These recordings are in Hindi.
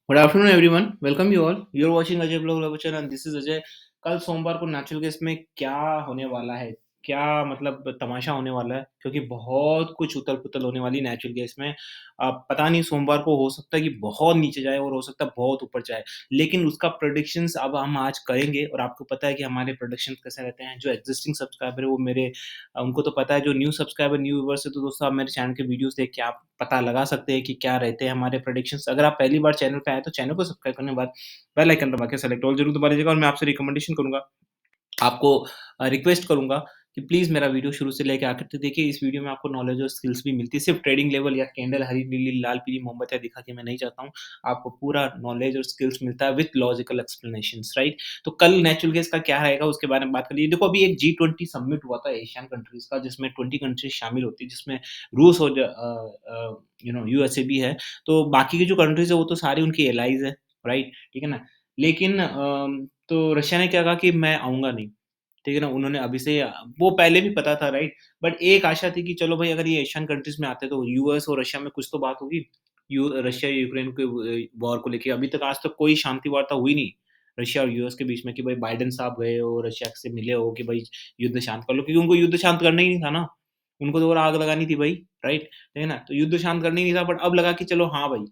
Good afternoon everyone, welcome you all. You are watching Ajay blog lover and this is Ajay. कल सोमवार को नेचुरल गेस में क्या होने वाला है, क्या मतलब तमाशा होने वाला है, क्योंकि बहुत कुछ उथल-पुथल होने वाली है नेचुरल गेस में। पता नहीं सोमवार को हो सकता है कि बहुत नीचे जाए और हो सकता है बहुत ऊपर जाए। लेकिन उसका प्रेडिक्शंस अब हम आज करेंगे और आपको पता है कि हमारे प्रेडिक्शंस कैसे रहते हैं। जो एक्जिस्टिंग सब्सक्राइबर है वो मेरे उनको तो पता है, जो न्यू सब्सक्राइबर, न्यू व्यूअर्स है तो दोस्तों आप मेरे चैनल के वीडियोज़ देख के आप पता लगा सकते हैं कि क्या रहते हैं हमारे प्रेडिक्शंस। अगर आप पहली बार चैनल पे आए तो चैनल को सब्सक्राइब करने के बाद बेल आइकन दबा के सेलेक्ट ऑल ज़रूर दबा लीजिएगा और मैं आपसे रिकमेंडेशन करूँगा, आपको रिक्वेस्ट करूँगा कि प्लीज़ मेरा वीडियो शुरू से लेके आखिर तक देखिए। इस वीडियो में आपको नॉलेज और स्किल्स भी मिलती है। सिर्फ़ ट्रेडिंग लेवल या कैंडल हरी, नीली, लाल, पीली मोमबत्तियाँ दिखा के मैं नहीं चाहता हूँ। आपको पूरा नॉलेज और स्किल्स मिलता है विथ लॉजिकल एक्सप्लेनेशंस, राइट? तो कल नेचुरल गैस का क्या रहेगा उसके बारे में बात कर लीजिए। देखो, अभी एक जी20 समिट हुआ था एशियन कंट्रीज़ का, जिसमें 20 कंट्रीज़ शामिल होती है, जिसमें रूस और यूएसए भी है। तो बाकी की जो कंट्रीज़ है वो तो सारी उनकी एलाइज़ है, राइट? ठीक है ना? लेकिन तो रशिया ने क्या कहा कि मैं आऊँगा नहीं। ठीक है ना? उन्होंने अभी से वो पहले भी पता था, राइट? बट एक आशा थी कि चलो भाई, अगर ये एशियन कंट्रीज़ में आते तो यूएस और रशिया में कुछ तो बात होगी। रशिया यूक्रेन के वॉर को लेके अभी तक आज तक कोई शांति वार्ता हुई नहीं, रशिया और यूएस के बीच में, कि भाई बाइडेन साहब गए हो, रशिया से मिले हो कि भाई युद्ध शांत कर लो, क्योंकि उनको युद्ध शांत करना ही नहीं था ना। उनको तो और आग लगानी थी भाई, राइट? ठीक है ना? तो युद्ध शांत करना ही नहीं था, बट अब लगा कि चलो हाँ भाई,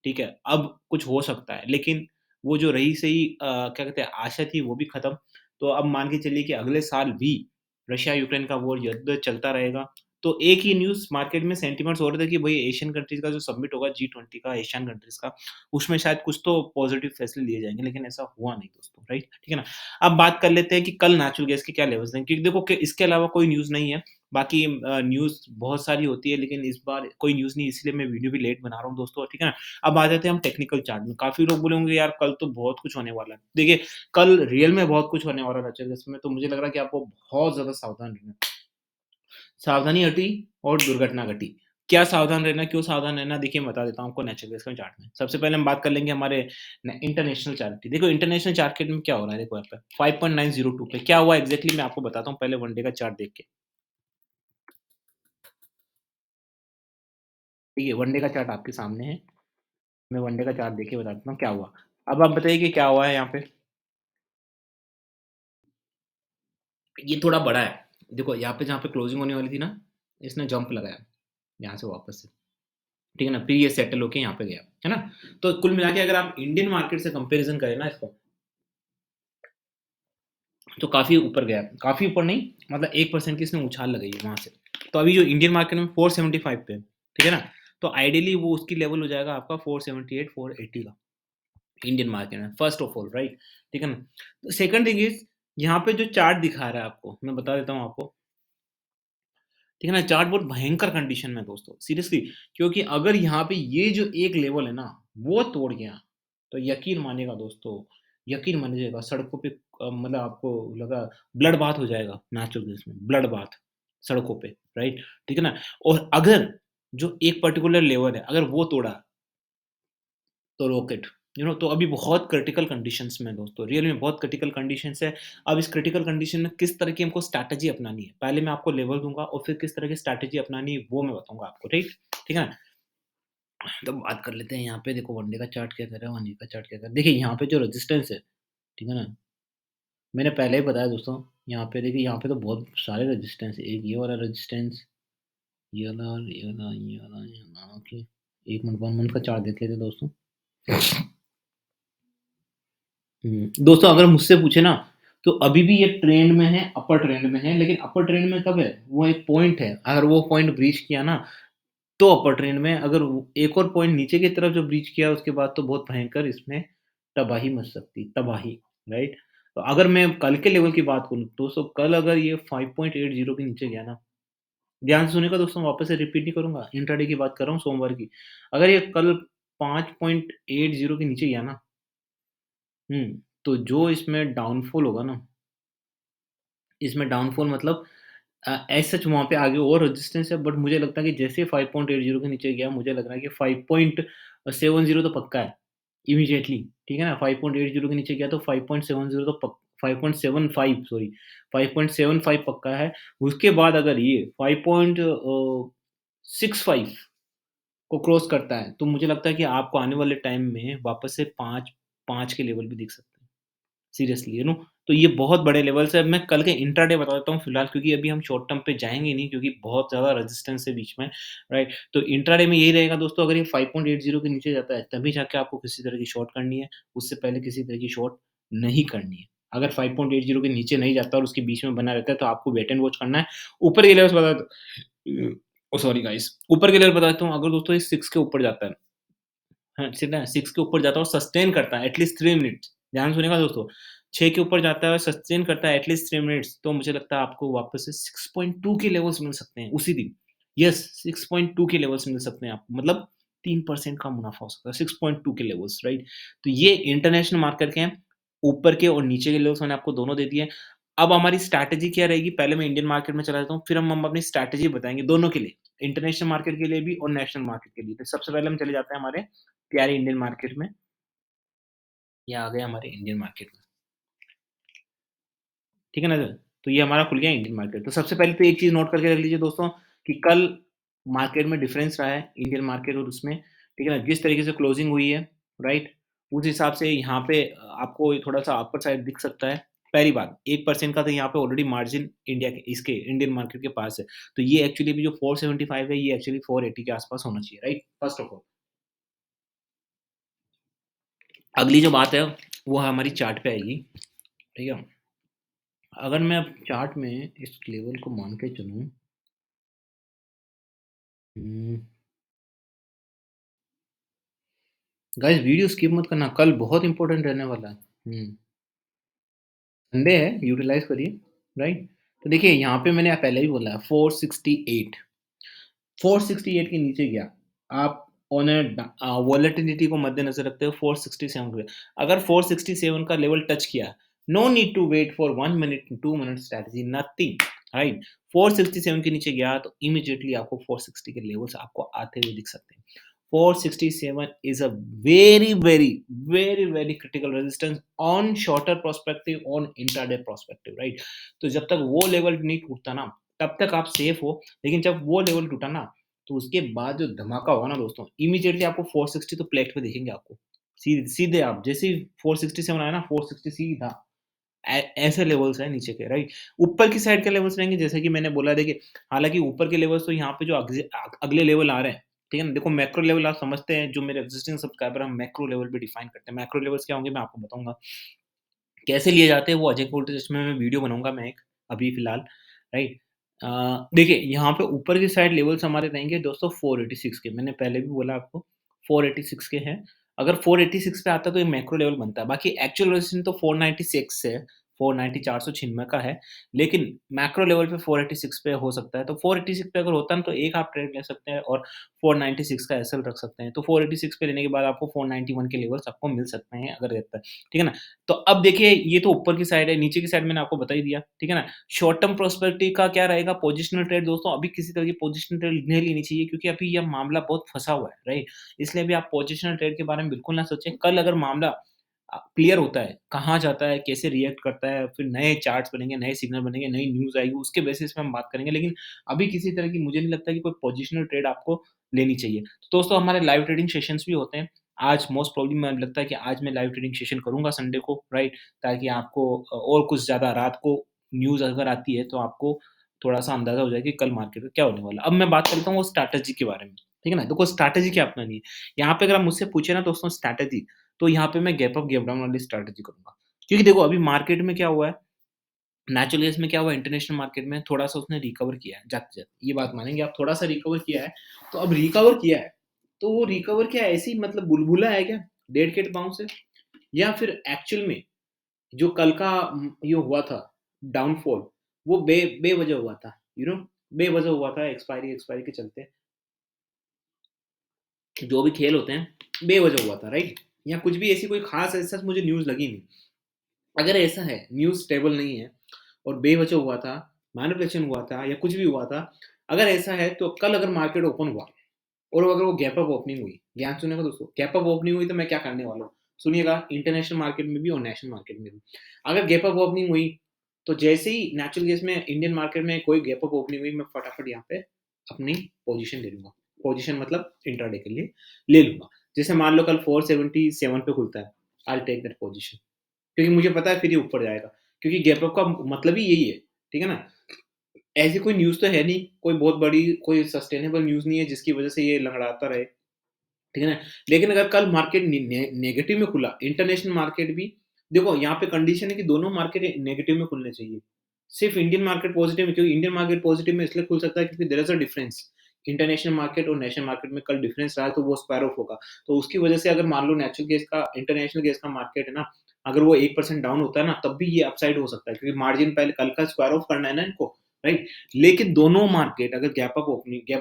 ठीक है, अब कुछ हो सकता है। लेकिन वो जो रही सही क्या कहते हैं आशा थी, वो भी खत्म। तो अब मान के चलिए कि अगले साल भी रशिया-यूक्रेन का वो युद्ध चलता रहेगा। तो एक ही न्यूज़ मार्केट में सेंटिमेंट्स हो रहे थे कि भई एशियन कंट्रीज़ का जो समिट होगा जी20 का, एशियन कंट्रीज़ का, उसमें शायद कुछ तो पॉज़िटिव फैसले लिए जाएँगे, लेकिन ऐसा हुआ नहीं दोस्तों, राइट? ठीक है ना? अब बात कर लेते हैं कि कल नेचुरल गैस के क्या लेवल्स हैं, क्योंकि देखो कि इसके अलावा कोई न्यूज़ नहीं है। बाकी न्यूज़ बहुत सारी होती है, लेकिन इस बार कोई न्यूज़ नहीं, इसलिए मैं वीडियो भी लेट बना रहा हूँ दोस्तों, ठीक है ना? अब आ जाते हैं हम टेक्निकल चार्ट में। काफ़ी लोग बोलेंगे यार कल तो बहुत कुछ होने वाला है। देखिए, कल रियल में बहुत कुछ होने वाला है नेचुरल गैस में, तो मुझे लग रहा है कि आपको बहुत ज़्यादा सावधान रहना है। सावधानी हटी और दुर्घटना घटी। क्या सावधान रहना, क्यों सावधान रहना? देखिए, मैं बता देता हूँ आपको नेचुरल गैस के चार्ट में। सबसे पहले हम बात कर लेंगे हमारे न इंटरनेशनल चार्ट की। देखो, इंटरनेशनल चार्ट में क्या हो रहा है, देखो यहाँ पे 5.902 पे क्या हुआ एग्ज़ैक्टली मैं आपको बताता हूँ, पहले वन डे का चार्ट देख के। देखिए, वन डे का चार्ट आपके सामने है। मैं वन डे का चार्ट देख के बताता हूँ क्या हुआ। अब आप बताइए कि क्या हुआ है यहाँ पे? ये थोड़ा बड़ा है। देखो, यहाँ पे जहाँ पे क्लोजिंग होने वाली थी ना, इसने जंप लगाया, यहाँ से वापस से। ठीक है ना? फिर ये सेटल होके यहाँ पे गया, है ना? तो कुल मिला के अगर आप इंडियन मार्केट से कंपैरिज़न करें ना इसको, तो काफ़ी ऊपर गया है। काफ़ी ऊपर नहीं, मतलब 1% की इसने उछाल लगाई है वहाँ से। तो अभी जो इंडियन मार्केट में 475 पे है, ठीक है ना? तो आइडियली वो उसकी लेवल हो जाएगा आपका 478, 480 का, इंडियन मार्केट में, फर्स्ट ऑफ ऑल, राइट? ठीक है ना? सेकंड थिंग इज़, यहाँ पे जो चार्ट दिखा रहा है आपको, मैं बता देता हूँ आपको, ठीक है ना? चार्ट बहुत भयंकर कंडीशन में है दोस्तों, सीरियसली। क्योंकि अगर यहाँ पे ये जो एक लेवल है ना, वो तोड़ गया, तो यकीन मानिएगा दोस्तों, यकीन मानिएगा सड़कों पे मतलब आपको लगा ब्लड बाथ हो जाएगा नेचुरल गैस में, ब्लड बाथ सड़कों पे, राइट? ठीक है ना? और अगर जो एक पर्टिकुलर लेवल है, अगर वो तोड़ा, तो रॉकेट, तो अभी बहुत क्रिटिकल कंडीशंस में है दोस्तों, रियल में बहुत क्रिटिकल कंडीशंस है। अब इस क्रिटिकल कंडीशन में किस तरह की हमको स्ट्रैटेजी अपनानी है, पहले मैं आपको लेवल दूँगा और फिर किस तरह की स्ट्रैटेजी अपनानी है वो मैं बताऊँगा आपको, राइट? ठीक है ना? तो बात कर लेते हैं यहाँ पे, देखो वन डे का चार्ट क्या कर रहा है, वन डे का चार्ट क्या कर रहा है। देखिए यहाँ पे जो रेजिस्टेंस है, ठीक है ना? मैंने पहले ही बताया दोस्तों, यहाँ पे देखिए, यहाँ पे तो बहुत सारे रेजिस्टेंस है। एक ये वाला रेजिस्टेंस, ये वाला, ये वाला, ये वाला, ये वाला, ओके। 1 मिनट, 1 मिनट का चार्ट देख लेते हैं दोस्तों। दोस्तों अगर मुझसे पूछे ना, तो अभी भी ये ट्रेंड में है, अपर ट्रेंड में है, लेकिन अपर ट्रेंड में कब है? वो एक पॉइंट है, अगर वो पॉइंट ब्रीच किया ना, तो अपर ट्रेंड में है। अगर वो एक और पॉइंट नीचे की तरफ जो ब्रीच किया, उसके बाद तो बहुत भयंकर इसमें तबाही मच सकती है, तबाही, राइट? तो अगर मैं कल के लेवल की बात करूँ, दोस्तों कल अगर ये 5.80 के नीचे गया ना, ध्यान से सुनिएगा दोस्तों, वापस से रिपीट नहीं करूँगा, इंट्राडे की बात कर रहा हूँ, सोमवार की। अगर ये कल 5.80 के नीचे गया ना, तो जो इसमें डाउनफॉल होगा ना, इसमें डाउनफॉल मतलब एज़ सच वहाँ पे आगे और रेजिस्टेंस है, बट मुझे लगता है कि जैसे 5.80 के नीचे गया, मुझे लग रहा है कि 5.70 तो पक्का है, इमीडिएटली, ठीक है ना? 5.80 के नीचे गया तो 5.70 तो 5.75, सॉरी, 5.75 पक्का है। उसके बाद अगर ये 5.65 को क्रॉस करता है, तो मुझे लगता है कि आपको आने वाले टाइम में वापस से 5 के लेवल भी दिख सकते हैं। सीरियसली तो ये बहुत बड़े लेवल्स हैं। मैं कल के इंट्राडे बता देता हूँ फिलहाल, क्योंकि अभी हम शॉर्ट टर्म पे जाएँगे नहीं, क्योंकि बहुत ज़्यादा रेजिस्टेंस है बीच में, राइट? तो इंट्राडे में यही रहेगा दोस्तों, अगर ये 5.80 के नीचे जाता है तभी जाके आपको किसी तरह की शॉर्ट करनी है, उससे पहले किसी तरह की शॉर्ट नहीं करनी है। अगर 5.80 के नीचे नहीं जाता और उसके बीच में बना रहता है तो आपको वेट एंड वॉच करना है। ऊपर के लेवल्स बता दो सॉरी गाइस, ऊपर के लेवल बता देता हूँ, अगर दोस्तों ये 6 के ऊपर जाता है, हाँ, सीधा 6 के ऊपर जाता है और सस्टेन करता है एटलीस्ट 3 मिनट्स, ध्यान सुनिएगा दोस्तों, 6 के ऊपर जाता है और सस्टेन करता है एटलीस्ट 3 मिनट्स, तो मुझे लगता है आपको वापस से 6.2 के लेवल्स मिल सकते हैं उसी दिन। यस, 6.2 के लेवल्स मिल सकते हैं आपको, मतलब 3% का मुनाफ़ा हो सकता है, 6.2 के लेवल्स, राइट? तो ये इंटरनेशनल मार्केट के हैं, ऊपर के और नीचे के लेवल्स मैंने आपको दोनों दे दिए हैं। अब हमारी स्ट्रैटेजी क्या रहेगी, पहले मैं इंडियन मार्केट में चला जाता हूँ, फिर हम अपनी स्ट्रैटेजी बताएँगे दोनों के लिए, इंटरनेशनल मार्केट के लिए भी और नेशनल मार्केट के लिए। तो सबसे पहले हम चले जाते हैं हमारे प्यारे इंडियन मार्केट में, ये आ गए हमारे इंडियन मार्केट में, ठीक है ना सर? तो ये हमारा खुल गया इंडियन मार्केट। तो सबसे पहले तो एक चीज़ नोट करके रख लीजिए दोस्तों कि कल मार्केट में डिफरेंस रहा है इंडियन मार्केट और उसमें, ठीक है ना? जिस तरीके से क्लोजिंग हुई है, राइट? उस हिसाब से यहाँ पे आपको थोड़ा-सा अपर साइड दिख सकता है। पहली बात, 1% का तो यहाँ पे ऑलरेडी मार्जिन इंडिया के इसके इंडियन मार्केट के पास है। तो ये एक्चुअली अभी जो 475 है, ये एक्चुअली 480 के आस-पास होना चाहिए, राइट? First of all. अगली जो बात है, वो हमारी चार्ट पे आएगी, ठीक है? अगर मैं अब चार्ट में इस लेवल को मान के चलूँ, हुँ, गाइस वीडियो स्किप मत करना, कल बहुत इम्पोर्टेंट रहने वाला है। संडे है, यूटिलाइज़ करिए, राइट? तो देखिए यहाँ पे मैंने पहले ही बोला है 468, 468 के नीचे गया, आप ऑन वोलेटिलिटी को मद्देनज़र रखते हुए 467 पे, अगर 467 का लेवल टच किया, no need to wait for 1 minute, 2 minute strategy, nothing, right? 467 के नीचे गया तो इमीडिएटली आपको 460 के लेवल्स आपको आते हुए दिख सकते हैं। 467 is a very, very, very, very critical resistance on shorter perspective, on intraday perspective, right? तो जब तक वो लेवल नहीं टूटता ना, तब तक आप सेफ हो, लेकिन जब वो लेवल टूटा ना, तो उसके बाद जो धमाका होगा ना दोस्तों, इमीडिएटली आपको 460 तो प्लेट पे दिखेंगे आपको। सीधे आप जैसे ही 467 आया ना, 460 सीधा ऐसे लेवल्स हैं नीचे के, राइट? ऊपर की साइड के लेवल्स रहेंगे, जैसे कि मैंने बोला, देखिए, हालाँकि ऊपर के लेवल्स तो यहाँ पे जो अगले लेवल आ रहे हैं, ठीक है ना? देखो, मैक्रो लेवल आप समझते हैं, जो मेरे एक्जिस्टिंग सब्सक्राइबर हम मैक्रो लेवल पे डिफाइन करते हैं। मैक्रो लेवल्स क्या होंगे मैं आपको बताऊँगा। कैसे लिए जाते हैं वो अजय गोल्ड टेस्ट में मैं वीडियो बनाऊँगा मैं एक, अभी फ़िलहाल, राइट? देखिए, यहाँ पे ऊपर की साइड लेवल्स हमारे रहेंगे दोस्तों 486 के, मैंने पहले भी बोला आपको 486 के हैं। अगर 486 पे आता है तो ये मैक्रो लेवल बनता है, बाकी एक्चुअल रेजिस्टेंस तो 496 है, 490 496 का है, लेकिन मैक्रो लेवल पे 486 पे हो सकता है, तो 486 पे अगर होता है ना तो एक आप ट्रेड ले सकते हैं और 496 का एसएल रख सकते हैं। तो 486 पे लेने के बाद आपको 491 के लेवल्स आपको मिल सकते हैं अगर रहता है, ठीक है ना? तो अब देखिए, ये तो ऊपर की साइड है, नीचे की साइड मैंने आपको बता ही दिया, ठीक है ना? शॉर्ट टर्म प्रोस्पेक्टिव का क्या रहेगा, पोजिशनल ट्रेड दोस्तों, अभी किसी तरह की पोजिशनल ट्रेड नहीं लेनी चाहिए, क्योंकि अभी यह मामला बहुत फँसा हुआ है, राइट? इसलिए अभी आप पोजिशनल ट्रेड के बारे में बिल्कुल ना सोचें। कल अगर मामला क्लियर होता है, कहाँ जाता है, कैसे रिएक्ट करता है, फिर नए चार्ट्स बनेंगे, नए सिग्नल बनेंगे, नई न्यूज़ आएगी, उसके बेसिस पे हम बात करेंगे। लेकिन अभी किसी तरह की मुझे नहीं लगता कि कोई पोजिशनल ट्रेड आपको लेनी चाहिए। तो दोस्तों, हमारे लाइव ट्रेडिंग सेशंस भी होते हैं। आज मोस्ट प्रोबेबली मुझे लगता है कि आज मैं लाइव ट्रेडिंग सेशन करूँगा संडे को, राइट? ताकि आपको और कुछ ज़्यादा रात को न्यूज़ अगर आती है तो आपको थोड़ा-सा अंदाज़ा हो जाए कि कल मार्केट में क्या होने वाला है। अब मैं बात करता हूँ वो स्ट्रैटेजी के बारे में, ठीक है ना? देखो, स्ट्रैटेजी क्या अपनानी है। यहाँ पे अगर आप मुझसे पूछे ना दोस्तों स्ट्रैटेजी, तो यहाँ पे मैं गैप अप, गैप डाउन वाली स्ट्रैटेजी करूँगा। क्योंकि देखो, अभी मार्केट में क्या हुआ है, नेचुरल केस में क्या हुआ, इंटरनेशनल मार्केट में थोड़ा-सा उसने रिकवर किया है जाते-जाते। ये बात मानेंगे आप, थोड़ा-सा रिकवर किया है। तो अब रिकवर किया है, तो वो रिकवर क्या ऐसे ही मतलब बुलबुला है क्या? डेड कैट बाउंस है? या फिर एक्चुअल में जो कल का ये हुआ था डाउनफॉल, वो बेवजह हुआ था, बेवजह हुआ था, एक्सपायरी एक्सपायरी के चलते, जो भी खेल होते हैं, बेवजह हुआ था, राइट? या कुछ भी ऐसी कोई खास ऐसा मुझे न्यूज़ लगी नहीं। अगर ऐसा है, न्यूज़ स्टेबल नहीं है और बेवजह हुआ था, मैनिपुलेशन हुआ था या कुछ भी हुआ था, अगर ऐसा है तो कल अगर मार्केट ओपन हुआ और अगर वो गैप अप ओपनिंग हुई, ध्यान सुनिएगा दोस्तों, गैप अप ओपनिंग हुई तो मैं क्या करने वाला हूँ? सुनिएगा, इंटरनेशनल मार्केट में भी और नेशनल मार्केट में भी। अगर गैप अप ओपनिंग हुई, तो जैसे ही नेचुरल केस में इंडियन मार्केट में कोई गैप अप ओपनिंग हुई, मैं फटाफट यहाँ पे अपनी पोज़ीशन ले लूँगा। पोज़ीशन मतलब इंट्राडे के लिए ले लूँगा। जैसे मान लो कल 477 पे खुलता है, I will take that position क्योंकि मुझे पता है फिर ये ऊपर जाएगा, क्योंकि गैप अप का मतलब ही यही है, ठीक है ना? ऐसी कोई न्यूज़ तो है नहीं, कोई बहुत बड़ी कोई सस्टेनेबल न्यूज़ नहीं है जिसकी वज़ह से ये लंगड़ाता रहे, ठीक है ना? लेकिन अगर कल मार्केट नेगेटिव में खुला, इंटरनेशनल मार्केट भी देखो यहाँ पे कंडीशन है कि दोनों मार्केट नेगेटिव में खुलने चाहिए। सिर्फ़ इंडियन मार्केट पॉज़िटिव में क्योंकि इंडियन मार्केट पॉज़िटिव में इसलिए खुल सकता है क्योंकि there is a difference. International market और नेशनल मार्केट में कल डिफरेंस रहा तो वो स्क्वायर ऑफ होगा। तो उसकी वज़ह से अगर मान लो नेचुरल गैस का इंटरनेशनल गैस का मार्केट है ना, अगर वो 1% डाउन होता है ना, तब भी ये अपसाइड हो सकता है क्योंकि मार्जिन पहले कल का स्क्वायर ऑफ करना है ना इनको, राइट? लेकिन दोनों मार्केट अगर गैप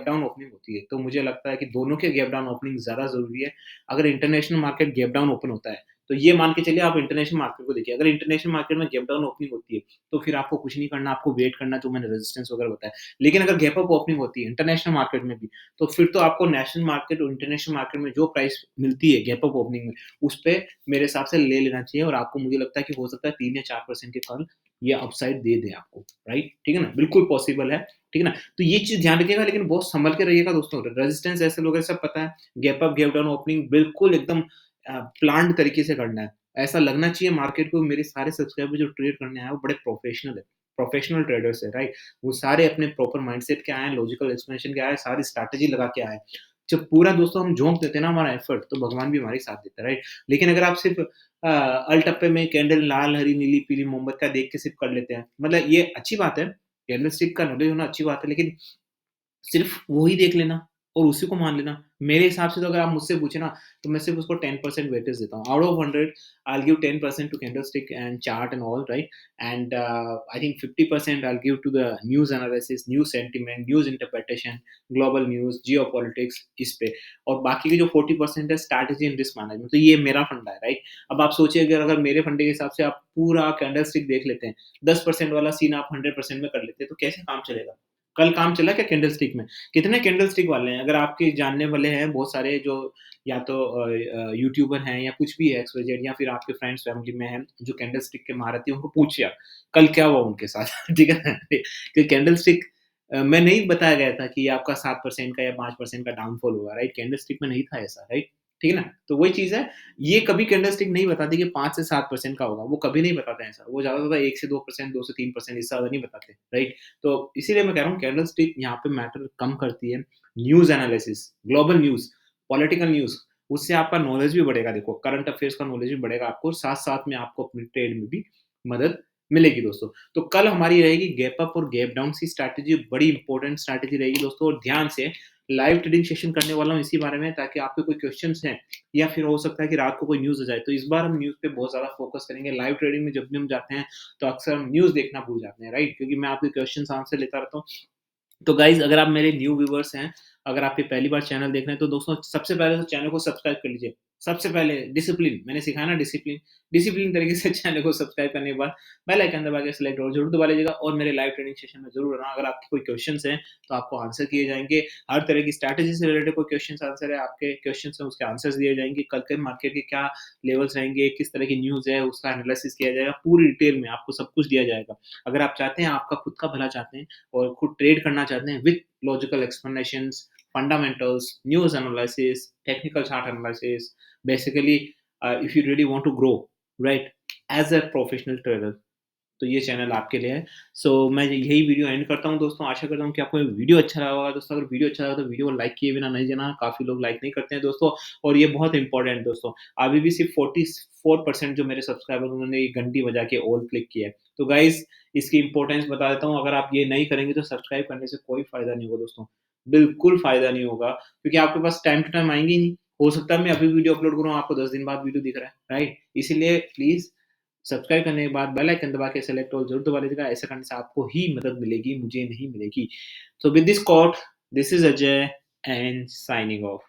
डाउन ओपनिंग होती है, तो मुझे लगता है कि दोनों के गैप डाउन ओपनिंग ज़्यादा ज़रूरी है। अगर international market gap down open होता है, तो ये मान के चलिए आप इंटरनेशनल मार्केट को देखिए, अगर इंटरनेशनल मार्केट में गैप डाउन ओपनिंग होती है, तो फिर आपको कुछ नहीं करना, आपको वेट करना जो मैंने रेजिस्टेंस वगैरह बताया। लेकिन अगर गैप अप ओपनिंग होती है इंटरनेशनल मार्केट में भी, तो फिर तो आपको नेशनल मार्केट और इंटरनेशनल मार्केट में जो प्राइस मिलती है गैप अप ओपनिंग में, उस पे मेरे हिसाब से ले लेना चाहिए और आपको मुझे लगता है कि हो सकता है 3 या 4% के कल ये अपसाइड दे दे आपको, राइट? ठीक है ना? बिल्कुल पॉसिबल है, ठीक है ना? तो ये चीज़ ध्यान रखिएगा लेकिन बहुत सँभल के रहिएगा दोस्तों, रेजिस्टेंस ऐसे लोग हैं सब पता है, gap up, gap down opening बिल्कुल एकदम प्लान्ड तरीके से करना है। ऐसा लगना चाहिए मार्केट को मेरे सारे सब्सक्राइबर जो ट्रेड करने आए हैं वो बड़े प्रोफेशनल है, प्रोफेशनल ट्रेडर्स है, राइट? वो सारे अपने प्रॉपर माइंडसेट के आए हैं, लॉजिकल एक्सप्लेनेशन के आए हैं, सारी स्ट्रैटेजी लगा के आए हैं। जब पूरा दोस्तों हम झोंक देते हैं ना हमारा एफर्ट तो भगवान भी हमारे साथ देता है, राइट? लेकिन अगर आप सिर्फ़ अलटप्पे में कैंडल लाल, हरी, नीली, पीली मोमबत्ती का देख के सिर्फ़ कर लेते हैं, मतलब ये अच्छी बात है, कैंडलस्टिक का नॉलेज होना अच्छी बात है लेकिन सिर्फ़ वो ही देख लेना और उसी को मान लेना। मेरे हिसाब से तो अगर आप मुझसे पूछे ना, तो मैं सिर्फ़ उसको 10% वेटेज देता हूँ। Out of 100 I will give 10% to candlestick and chart and all right and I think 50% I will give to the news analysis, news sentiment, news interpretation, global news, geopolitics इस पे और बाकी के जो 40% है स्ट्रैटेजी एंड रिस्क मैनेजमेंट तो ये मेरा फंडा है, राइट? अब आप सोचिए अगर मेरे फंडे के हिसाब से आप पूरा कैंडलस्टिक देख लेते हैं, 10% वाला सीन आप 100% में कर लेते हैं, तो कैसे काम चलेगा? कल काम चला क्या कैंडलस्टिक में? कितने कैंडलस्टिक वाले हैं? अगर आपके जानने वाले हैं बहुत सारे जो या तो यूट्यूबर हैं या कुछ भी है एक्स, वाई, ज़ेड या फिर आपके फ्रेंड्स फैमिली में हैं जो कैंडलस्टिक के महारथी हैं, उनको पूछिए आप, कल क्या हुआ उनके साथ? ठीक है ना? कि कैंडलस्टिक में नहीं बताया गया था कि आपका 7% का या 5% का डाउनफॉल हुआ, राइट? कैंडलस्टिक में नहीं था ऐसा, राइट? ठीक है ना? तो वही चीज़ है, ये कभी कैंडलस्टिक नहीं बताती कि 5 से 7% का होगा, वो कभी नहीं बताते हैं ऐसा। वो ज़्यादा से ज़्यादा 1 से 2%, 2 से 3% इससे ज़्यादा नहीं बताते, राइट? तो इसीलिए मैं कह रहा हूँ कैंडलस्टिक यहाँ पे मैटर कम करती है। News analysis, global news, political news, उससे आपका नॉलेज भी बढ़ेगा देखो, करंट अफेयर्स का नॉलेज भी बढ़ेगा आपको, साथ-साथ में आपको अपनी ट्रेड में भी मदद मिलेगी दोस्तों। तो कल हमारी रहेगी गैप अप और गैप डाउन की स्ट्रैटेजी, बड़ी इंपॉर्टेंट स्ट्रैटेजी रहेगी दोस्तों और ध्यान से लाइव ट्रेडिंग सेशन करने वाला हूँ इसी बारे में ताकि आपके कोई क्वेश्चन्स हैं या फिर हो सकता है कि रात को कोई न्यूज़ आ जाए। तो इस बार हम न्यूज़ पे बहुत ज़्यादा फोकस करेंगे। लाइव ट्रेडिंग में जब भी हम जाते हैं तो अक्सर हम न्यूज़ देखना भूल जाते हैं, राइट? क्योंकि मैं आपके क्वेश्चन्स आंसर लेता रहता हूँ। तो गाइज़ अगर आप मेरे न्यू व्यूअर्स हैं, अगर आप ये पहली बार चैनल देख रहे हैं तो दोस्तों सबसे पहले तो चैनल को सब्सक्राइब कर लीजिए। सबसे पहले डिसिप्लिन मैंने सिखाया ना डिसिप्लिन, डिसिप्लिन तरीके से चैनल को सब्सक्राइब करने के बाद बेल आइकन दबा के सेलेक्ट और ज़रूर दबा लीजिएगा और मेरे लाइव ट्रेनिंग सेशन में ज़रूर आना। अगर आपके कोई क्वेश्चन्स हैं तो आपको आंसर किए जाएँगे। हर तरह की स्ट्रैटेजी से रिलेटेड कोई क्वेश्चन्स आंसर है, आपके क्वेश्चन्स हैं उसके आंसर्स दिए जाएँगे। कल के मार्केट के क्या लेवल्स रहेंगे, किस तरह की न्यूज़ है उसका एनालिसिस किया जाएगा। पूरी डिटेल में आपको सब कुछ दिया जाएगा। अगर आप चाहते हैं आपका खुद का भला चाहते हैं और खुद ट्रेड करना चाहते हैं with logical explanations, fundamentals, news analysis, technical chart analysis. Basically, if you really want to grow, right, as a professional trader, तो ये चैनल आपके लिए है। सो मैं यही वीडियो एंड करता हूँ दोस्तों, आशा करता हूँ कि आपको ये वीडियो अच्छा लगा होगा दोस्तों। अगर वीडियो अच्छा लगा तो वीडियो को लाइक किए बिना नहीं जाना, काफ़ी लोग लाइक नहीं करते हैं दोस्तों और ये बहुत इंपॉर्टेंट है दोस्तों। अभी भी सिर्फ 44% जो मेरे सब्सक्राइबर उन्होंने ये घंटी बजा के ऑल क्लिक किया है। तो गाइज़ इसकी इम्पोर्टेंस बता देता हूँ, अगर आप ये नहीं करेंगे तो सब्सक्राइब करने से कोई फ़ायदा नहीं होगा दोस्तों, बिल्कुल फ़ायदा नहीं होगा क्योंकि आपके पास टाइम टू टाइम आएँगे ही नहीं। हो सकता है मैं अभी वीडियो अपलोड करूँ, आपको 10 दिन बाद वीडियो दिख रहा है, राइट? इसीलिए प्लीज़ सब्सक्राइब करने के बाद बेल आइकन दबा के सेलेक्ट ऑल ज़रूर दबा लीजिएगा, ऐसा करने से आपको ही मदद मिलेगी, मुझे नहीं मिलेगी। So with this quote, this is Ajay and signing off.